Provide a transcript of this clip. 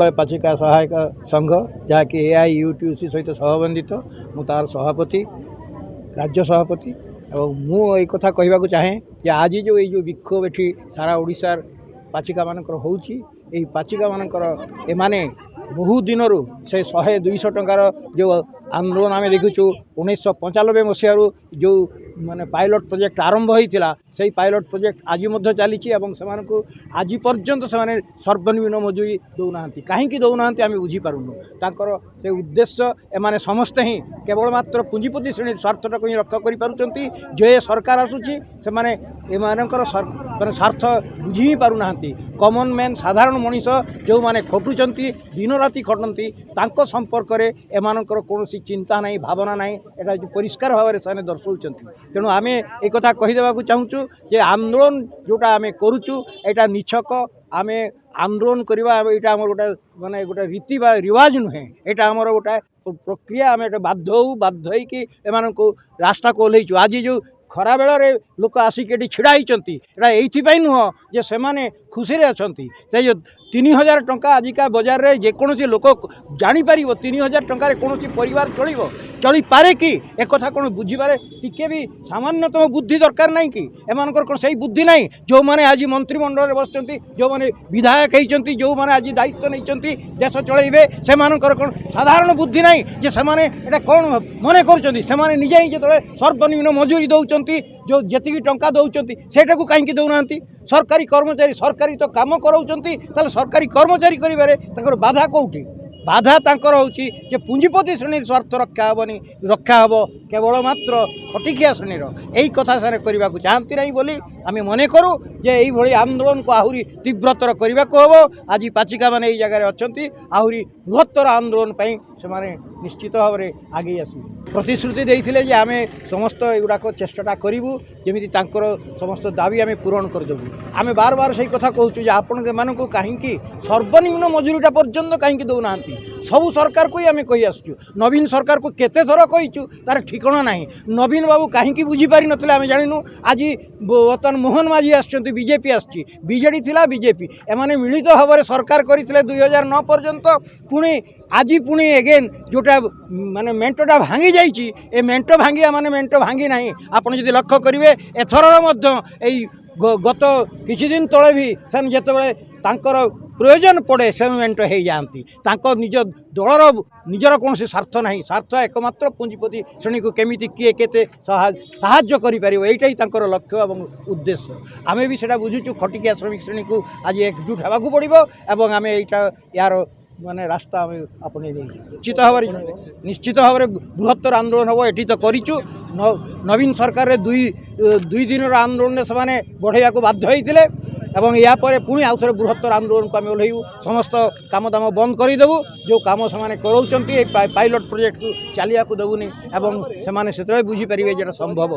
विद्यालय पाचिका सहायक संघ जहाँकि AIUTUC सहित सहबंधित मु तार सभापति राज्य सभापति और मु एक कथा कहवाक चाहे कि आज जो ये विक्षोभ एठी सारा ओडिशार पाचिका मानकर होउची एई पाचिका मानकर एमाने बहु दिन से 100-200 टंकार जो आंदोलन आम देखुचु 1995 मसीह जो माने पायलट प्रोजेक्ट आरंभ होता से पायलट प्रोजेक्ट आज चली आज पर्यंत से सर्वनिम्न मजूरी दौना कहीं दौना आम बुझीपारूँ तांकर से उद्देश्य एमाने समस्ते ही केवल मात्र पुंजीपति श्रेणी स्वार्थटा को रक्षा करें जो ये सरकार आसूची से एमानकर स्वार्थ बुझी ही पारूना कमन मैन साधारण मनीष जो मैंने खटुंट दिन राति खटती संपर्क में एमानकर कौन चिंता नहीं भावना नहीं एटा परिष्कार भाव में से दर्शाऊँ तेणु आम एक कहीदेवा चाहूँ जे आंदोलन जोटा आम करुचु एटा निछक आम आंदोलन करवा यहाँ आम गोटे माने गोटे रीति बा रिवाज नुहे यहाँ आमर गोटे प्रक्रिया आम बाध्य कि एम रास्ता को ओह्लैचु आज जो खरा बेल लोक आसिक छिड़ा होती ये नुह जे से खुशी अच्छा से जो 3000 टंका आजिका बजार रे जेकोसी लोक जापर 3000 टंकार कौन परिवार चल पारे कि एक कथा कौन बुझीपारे टिके भी सामान्यतम बुद्धि दरकार नहीं कि एमानकर कौन सही बुद्धि नहीं जो मैंने आज मंत्रिमंडल में बस जो मैंने विधायक होती जो मैंने आज दायित्व नहीं देश चलइबे से कौन साधारण बुद्धि नहीं जे से कौन मन कर निजे ही जो सर्वनिम्न मजूरी दौरान जो जी टंका दौरान सेटा को कहीं दौना सरकारी कर्मचारी सरकारी तो काम कराऊँ सरकारी कर्मचारी कर बाधा कौटी बाधा तांकर होची जे पुंजीपति श्रेणी स्वार्थ रक्षा हेनी रक्षा हे केवल मात्र खटिकिया श्रेणीर यही कथा से करने को चाहती नहीं बोली आम मन करूँ जे यही आंदोलन को आहरी तीव्रतर करने को हम आज पाचिका मैंने यही जगह अच्छा आहरी बृहत्तर आंदोलन पर से निश्चित भाव में आगे आस प्रतिश्रुति देते जे आम समस्त युवाक चेष्टा करूँ जमी समस्त दाबी आम पूरण करदेबू आम बार बार से कथा कहूँ आपण मानक कहीं सर्वनिम्न मजूरीटा पर्यंत कहीं दौना सबू सरकार को ही आम कही आसुँ नवीन सरकार को केते थर कहीचु तार ठिकाना नहीं नवीन बाबू कहीं बुझीपारी नथिले आम जानिनु आज बर्तमान मोहन माझी आसछन्ति बीजेपी आसछि बीजेडी थिला बीजेपी एमाने मिलित भाव में सरकार करथिले 2009 पर्यंत पुणी आज पुणी एगेन जोटा माने मेंटोटा भांगी जाइछि ए मेंटो भांगी माने मेंटो भांगी नहीं आपण जदि लक्ष्य करिवे एथरर मध्य एई गत किछि दिन तले भी सन जेतेबेले तांकर प्रयोजन पड़े से मेंट हो जाती निज दलर निजर कौन स्वार्थ ना स्वार्थ एकमात्र पुंजीपति श्रेणी को केमी किए के साहाय्य कर लक्ष्य और उद्देश्य आम भी से बुझुचु खटिकिया श्रमिक श्रेणी को आज एकजुट होगा पड़ो एवं आम यहाँ यार माने रास्ता आपणे निश्चित भाव में बृहत्तर आंदोलन हम ये तो करूँ नवीन सरकार रे दुई दिन आंदोलन से बढ़ाइया बाध्य होते एवं या पुणी आउ थे बृहत्तर आंदोलन को आम ओह्लू समस्त काम दाम बंद करदेबू जो कम से कराऊँ पायलट प्रोजेक्ट को चलिया देवुनी एवं से बुझीपारे जो संभव।